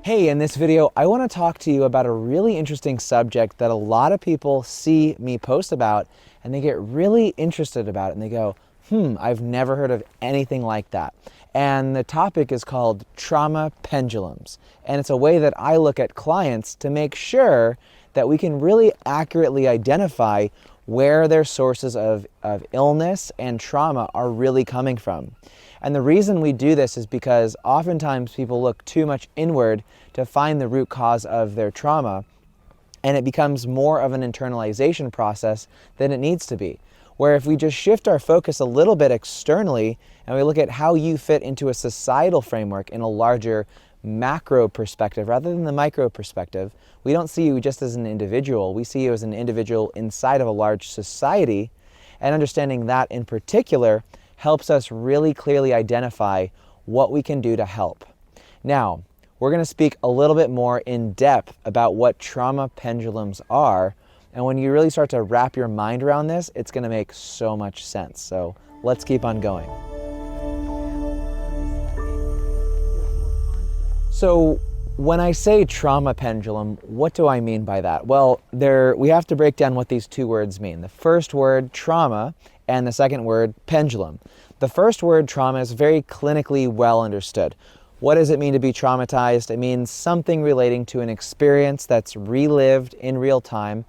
Hey, in this video, I want to talk to you about a really interesting subject that a lot of people see me post about and they get really interested about it and they go, I've never heard of anything like that. And the topic is called trauma pendulums. And it's a way that I look at clients to make sure that we can really accurately identify where their sources of illness and trauma are really coming from. And the reason we do this is because oftentimes people look too much inward to find the root cause of their trauma, and it becomes more of an internalization process than it needs to be. Where if we just shift our focus a little bit externally and we look at how you fit into a societal framework in a larger macro perspective rather than the micro perspective, we don't see you just as an individual, we see you as an individual inside of a large society, and understanding that in particular helps us really clearly identify what we can do to help. Now, we're going to speak a little bit more in depth about what trauma pendulums are, and when you really start to wrap your mind around this, it's going to make so much sense. So let's keep on going. So when I say trauma pendulum, what do I mean by that? Well, we have to break down what these two words mean. The first word, trauma, and the second word, pendulum. The first word, trauma, is very clinically well understood. What does it mean to be traumatized? It means something relating to an experience that's relived in real time,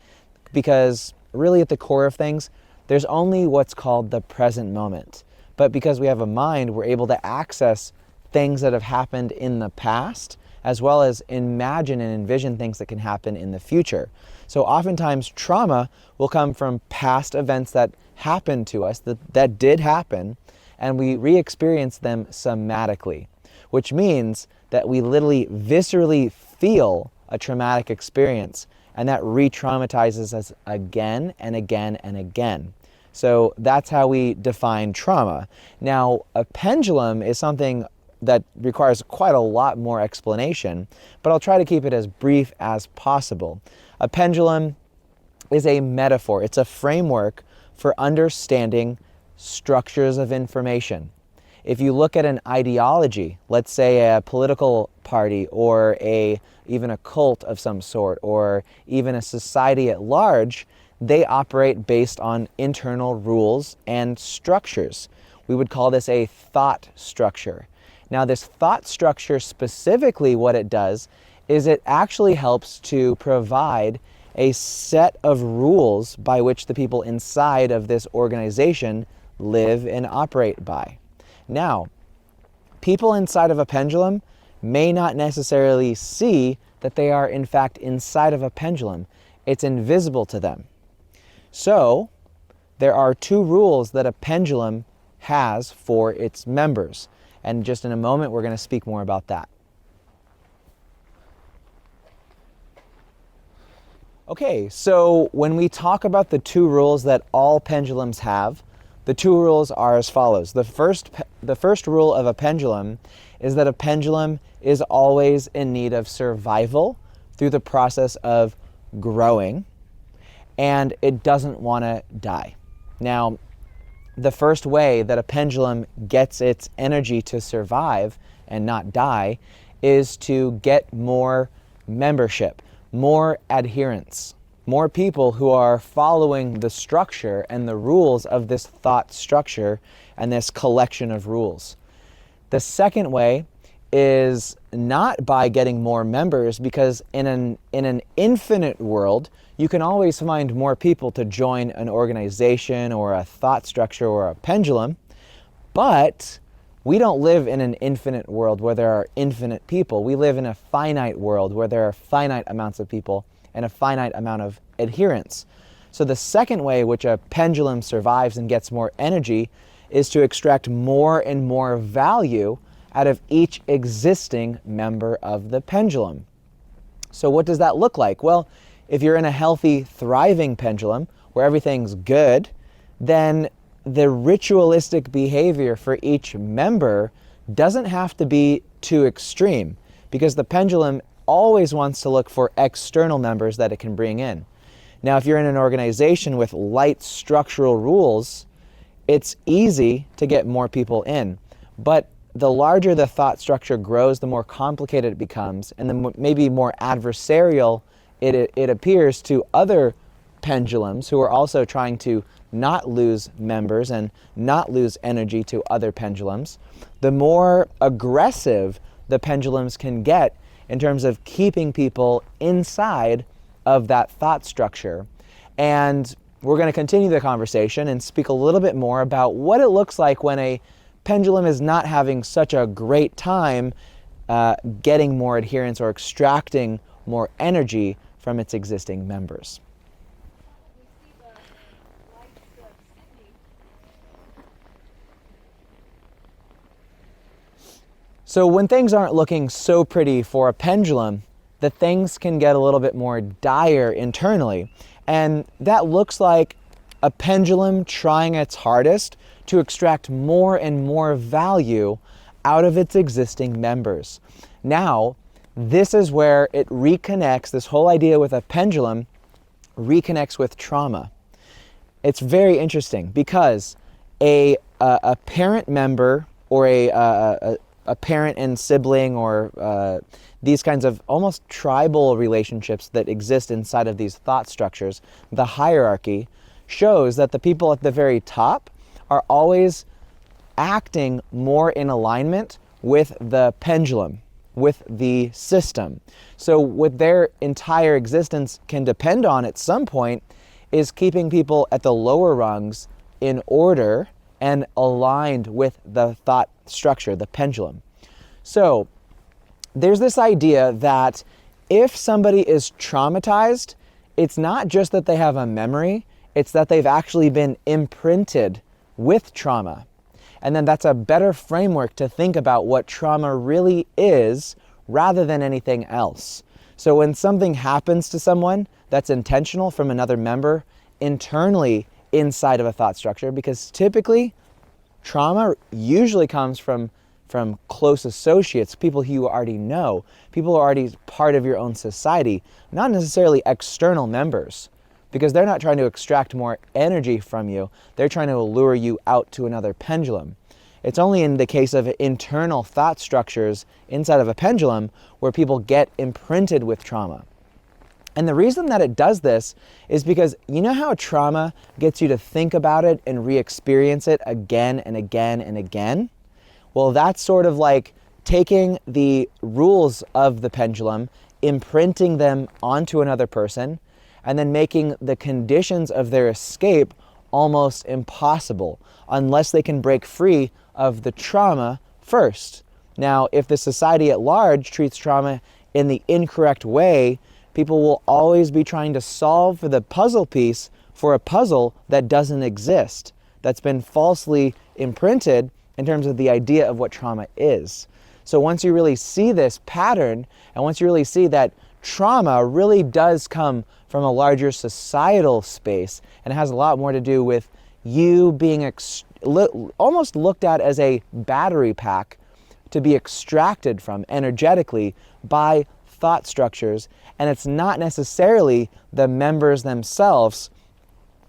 because really at the core of things, there's only what's called the present moment. But because we have a mind, we're able to access things that have happened in the past, as well as imagine and envision things that can happen in the future. So oftentimes trauma will come from past events that happened to us, that did happen, and we re-experience them somatically, which means that we literally viscerally feel a traumatic experience, and that re-traumatizes us again and again and again. So that's how we define trauma. Now, a pendulum is something that requires quite a lot more explanation, but I'll try to keep it as brief as possible. A pendulum is a metaphor. It's a framework for understanding structures of information. If you look at an ideology, let's say a political party or even a cult of some sort, or even a society at large, they operate based on internal rules and structures. We would call this a thought structure. Now, this thought structure, specifically what it does is it actually helps to provide a set of rules by which the people inside of this organization live and operate by. Now, people inside of a pendulum may not necessarily see that they are in fact inside of a pendulum. It's invisible to them. So, there are two rules that a pendulum has for its members. And just in a moment, we're going to speak more about that. Okay, so when we talk about the two rules that all pendulums have, the two rules are as follows. The first rule of a pendulum is that a pendulum is always in need of survival through the process of growing, and it doesn't want to die. Now, the first way that a pendulum gets its energy to survive and not die is to get more membership, more adherents, more people who are following the structure and the rules of this thought structure and this collection of rules. The second way is not by getting more members, because in an infinite world, you can always find more people to join an organization or a thought structure or a pendulum, but we don't live in an infinite world where there are infinite people. We live in a finite world where there are finite amounts of people and a finite amount of adherents. So the second way which a pendulum survives and gets more energy is to extract more and more value out of each existing member of the pendulum. So what does that look like? Well, if you're in a healthy, thriving pendulum where everything's good, then the ritualistic behavior for each member doesn't have to be too extreme, because the pendulum always wants to look for external members that it can bring in. Now, if you're in an organization with light structural rules, it's easy to get more people in. But the larger the thought structure grows, the more complicated it becomes, and the maybe more adversarial it appears to other pendulums who are also trying to not lose members and not lose energy to other pendulums, the more aggressive the pendulums can get in terms of keeping people inside of that thought structure. And we're going to continue the conversation and speak a little bit more about what it looks like when a pendulum is not having such a great time getting more adherence or extracting more energy from its existing members. So when things aren't looking so pretty for a pendulum, the things can get a little bit more dire internally. And that looks like a pendulum trying its hardest to extract more and more value out of its existing members. Now, this is where it reconnects, this whole idea with a pendulum reconnects with trauma. It's very interesting because a parent member or a parent and sibling or these kinds of almost tribal relationships that exist inside of these thought structures, the hierarchy, shows that the people at the very top are always acting more in alignment with the pendulum, with the system. So what their entire existence can depend on at some point is keeping people at the lower rungs in order and aligned with the thought structure, the pendulum. So there's this idea that if somebody is traumatized, it's not just that they have a memory, it's that they've actually been imprinted with trauma. And then that's a better framework to think about what trauma really is rather than anything else. So when something happens to someone that's intentional from another member internally inside of a thought structure, because typically trauma usually comes from close associates, people who you already know, people who are already part of your own society, not necessarily external members, because they're not trying to extract more energy from you, they're trying to lure you out to another pendulum. It's only in the case of internal thought structures inside of a pendulum where people get imprinted with trauma. And the reason that it does this is because you know how trauma gets you to think about it and re-experience it again and again and again? Well, that's sort of like taking the rules of the pendulum, imprinting them onto another person, and then making the conditions of their escape almost impossible unless they can break free of the trauma first. Now, if the society at large treats trauma in the incorrect way, people will always be trying to solve for the puzzle piece for a puzzle that doesn't exist, that's been falsely imprinted in terms of the idea of what trauma is. So once you really see this pattern, and once you really see that trauma really does come from a larger societal space and has a lot more to do with you being almost looked at as a battery pack to be extracted from energetically by thought structures, and it's not necessarily the members themselves,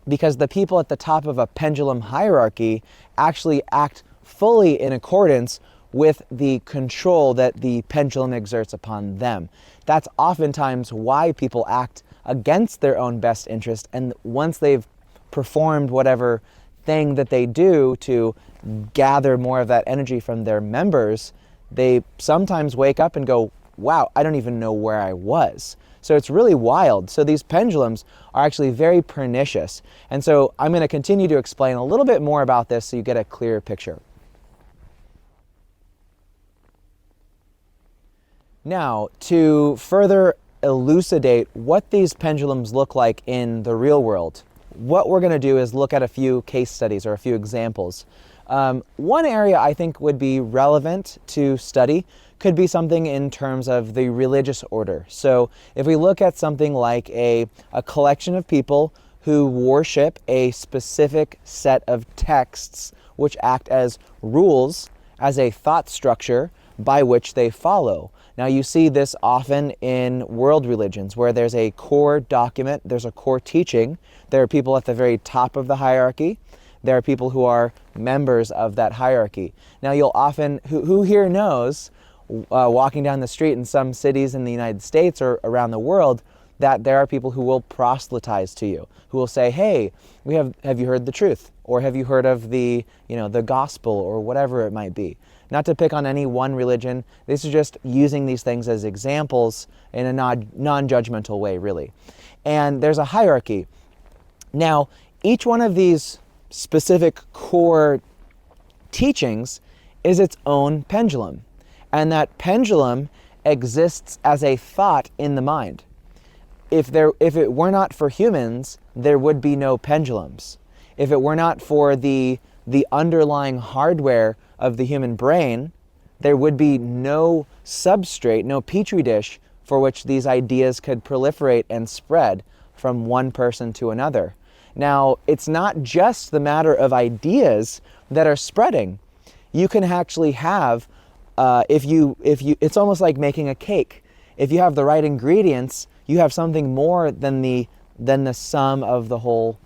because the people at the top of a pendulum hierarchy actually act fully in accordance with the control that the pendulum exerts upon them. That's oftentimes why people act against their own best interest, and once they've performed whatever thing that they do to gather more of that energy from their members, they sometimes wake up and go, wow, I don't even know where I was. So it's really wild. So these pendulums are actually very pernicious. And so I'm going to continue to explain a little bit more about this so you get a clearer picture. Now, to further elucidate what these pendulums look like in the real world, what we're going to do is look at a few case studies or a few examples. One area I think would be relevant to study could be something in terms of the religious order. So if we look at something like a collection of people who worship a specific set of texts which act as rules, as a thought structure by which they follow. Now you see this often in world religions where there's a core document, there's a core teaching. There are people at the very top of the hierarchy. there are people who are members of that hierarchy. Now you'll often, who here knows, walking down the street in some cities in the United States or around the world, that there are people who will proselytize to you, who will say, hey, have you heard the truth? Or have you heard of the gospel, or whatever it might be? Not to pick on any one religion, this is just using these things as examples in a non-judgmental way, really. And there's a hierarchy. Now, each one of these specific core teachings is its own pendulum. And that pendulum exists as a thought in the mind. If it were not for humans, there would be no pendulums. If it were not for the underlying hardware of the human brain, there would be no substrate, no petri dish for which these ideas could proliferate and spread from one person to another. Now, it's not just the matter of ideas that are spreading. You can actually have, it's almost like making a cake. If you have the right ingredients, you have something more than the sum of the whole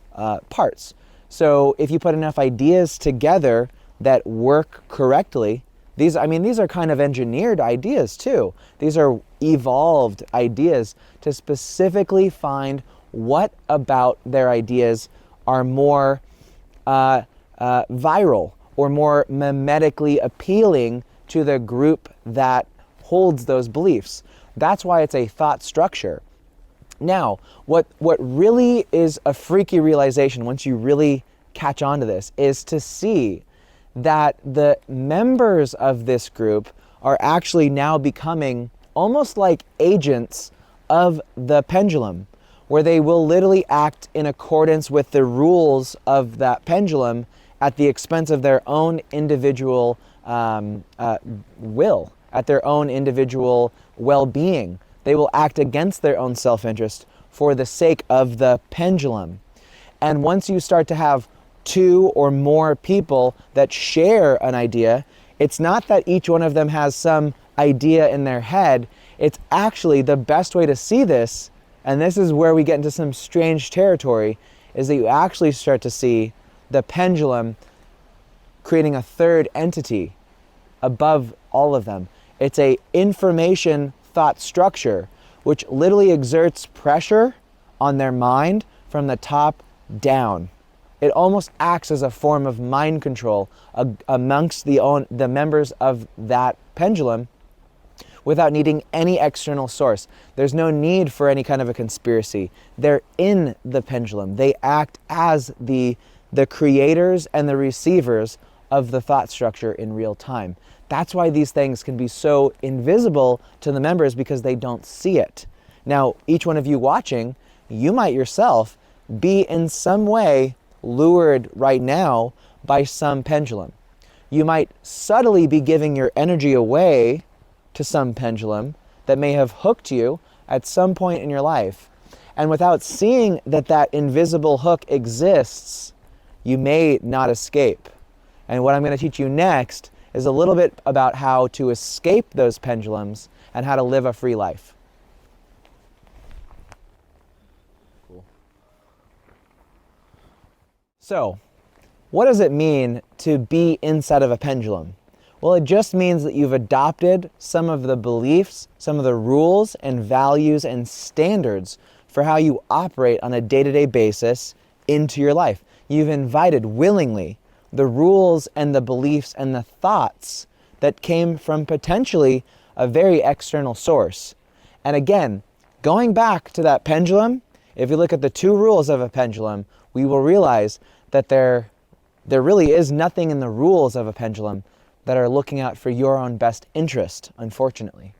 parts. So if you put enough ideas together that work correctly, these are kind of engineered ideas too. These are evolved ideas to specifically find what about their ideas are more viral or more mimetically appealing to the group that holds those beliefs. That's why it's a thought structure. Now, what really is a freaky realization once you really catch on to this is to see that the members of this group are actually now becoming almost like agents of the pendulum, where they will literally act in accordance with the rules of that pendulum at the expense of their own individual will, at their own individual well-being. They will act against their own self-interest for the sake of the pendulum. And once you start to have two or more people that share an idea, it's not that each one of them has some idea in their head. It's actually the best way to see this, and this is where we get into some strange territory, is that you actually start to see the pendulum creating a third entity above all of them. It's a information thought structure which literally exerts pressure on their mind from the top down. It almost acts as a form of mind control amongst the members of that pendulum without needing any external source. There's no need for any kind of a conspiracy. They're in the pendulum. They act as the creators and the receivers of the thought structure in real time. That's why these things can be so invisible to the members, because they don't see it. Now, each one of you watching, you might yourself be in some way lured right now by some pendulum. You might subtly be giving your energy away to some pendulum that may have hooked you at some point in your life. And without seeing that invisible hook exists, you may not escape. And what I'm going to teach you next is a little bit about how to escape those pendulums and how to live a free life. Cool. So, what does it mean to be inside of a pendulum? Well, it just means that you've adopted some of the beliefs, some of the rules and values and standards for how you operate on a day-to-day basis into your life. You've invited willingly the rules and the beliefs and the thoughts that came from potentially a very external source. And again, going back to that pendulum, if you look at the two rules of a pendulum, we will realize that there really is nothing in the rules of a pendulum that are looking out for your own best interest, unfortunately.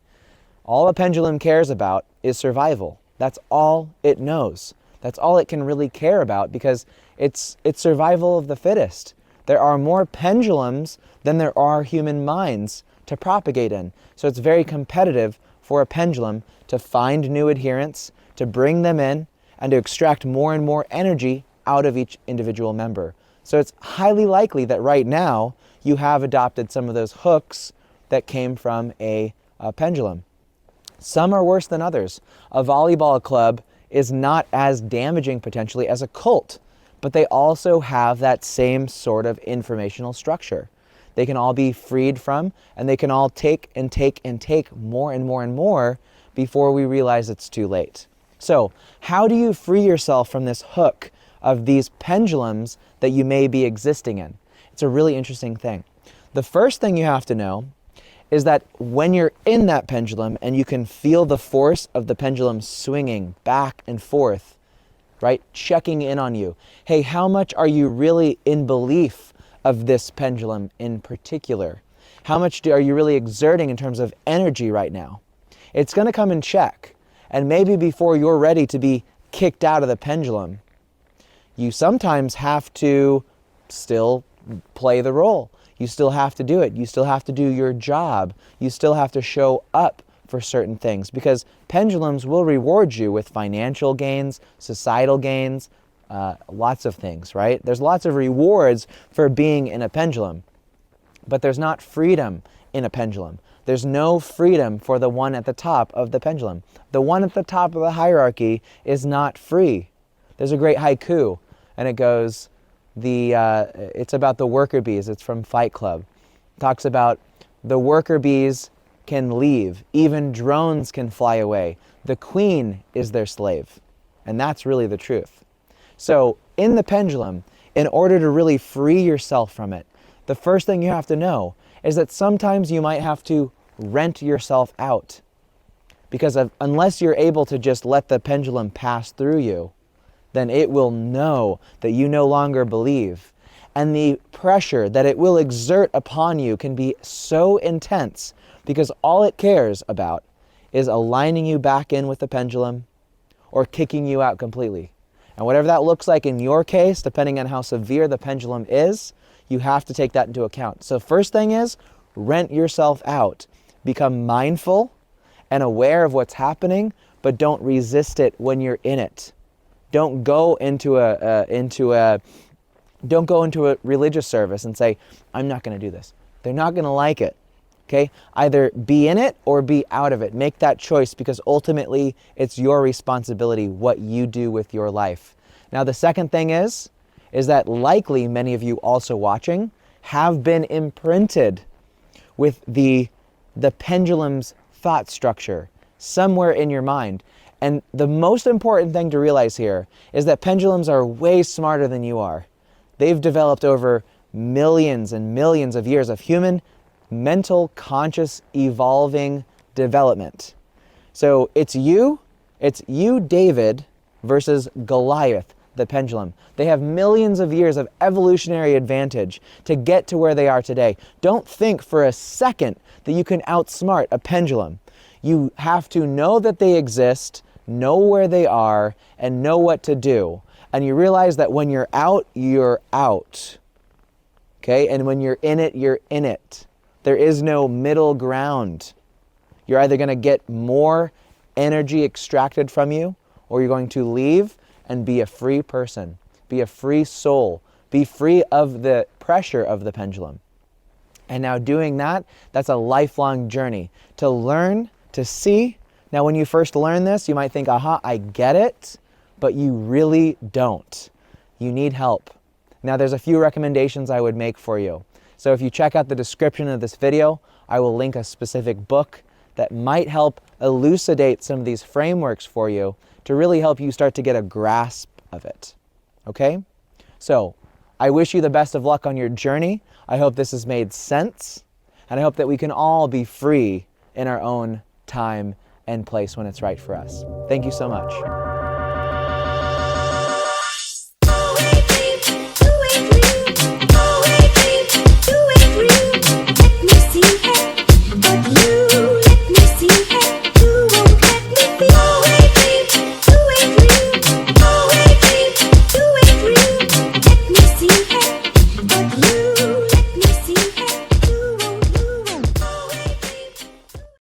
All a pendulum cares about is survival. That's all it knows. That's all it can really care about, because it's survival of the fittest. There are more pendulums than there are human minds to propagate in. So it's very competitive for a pendulum to find new adherents, to bring them in, and to extract more and more energy out of each individual member. So it's highly likely that right now you have adopted some of those hooks that came from a pendulum. Some are worse than others. A volleyball club is not as damaging potentially as a cult, but they also have that same sort of informational structure. They can all be freed from, and they can all take and take and take more and more and more before we realize it's too late. So, how do you free yourself from this hook of these pendulums that you may be existing in? It's a really interesting thing. The first thing you have to know is that when you're in that pendulum and you can feel the force of the pendulum swinging back and forth, right? Checking in on you. Hey, how much are you really in belief of this pendulum in particular? How much are you really exerting in terms of energy right now? It's going to come in check. And maybe before you're ready to be kicked out of the pendulum, you sometimes have to still play the role. You still have to do it. You still have to do your job. You still have to show up for certain things, because pendulums will reward you with financial gains, societal gains, lots of things, right? There's lots of rewards for being in a pendulum, but there's not freedom in a pendulum. There's no freedom for the one at the top of the pendulum. The one at the top of the hierarchy is not free. There's a great haiku, and it goes, it's about the worker bees. It's from Fight Club. It talks about the worker bees can leave. Even drones can fly away. The queen is their slave. And that's really the truth. So in the pendulum, in order to really free yourself from it, the first thing you have to know is that sometimes you might have to rent yourself out. Because unless you're able to just let the pendulum pass through you, then it will know that you no longer believe. And the pressure that it will exert upon you can be so intense, because all it cares about is aligning you back in with the pendulum or kicking you out completely. And whatever that looks like in your case, depending on how severe the pendulum is, you have to take that into account. So first thing is, rent yourself out. Become mindful and aware of what's happening, but don't resist it when you're in it. Don't go into a religious service and say, I'm not going to do this. They're not going to like it. Okay? Either be in it or be out of it. Make that choice, because ultimately it's your responsibility what you do with your life. Now the second thing is that likely many of you also watching have been imprinted with the pendulum's thought structure somewhere in your mind. And the most important thing to realize here is that pendulums are way smarter than you are. They've developed over millions and millions of years of human mental, conscious, evolving development. So it's you, David, versus Goliath, the pendulum. They have millions of years of evolutionary advantage to get to where they are today. Don't think for a second that you can outsmart a pendulum. You have to know that they exist, know where they are, and know what to do. And you realize that when you're out, you're out. Okay? And when you're in it, you're in it. There is no middle ground. You're either going to get more energy extracted from you, or you're going to leave and be a free person, be a free soul, be free of the pressure of the pendulum. And now doing that, that's a lifelong journey to learn, to see. Now when you first learn this, you might think, aha, I get it, but you really don't. You need help. Now there's a few recommendations I would make for you. So if you check out the description of this video, I will link a specific book that might help elucidate some of these frameworks for you to really help you start to get a grasp of it. Okay? So I wish you the best of luck on your journey. I hope this has made sense, and I hope that we can all be free in our own time and place when it's right for us. Thank you so much.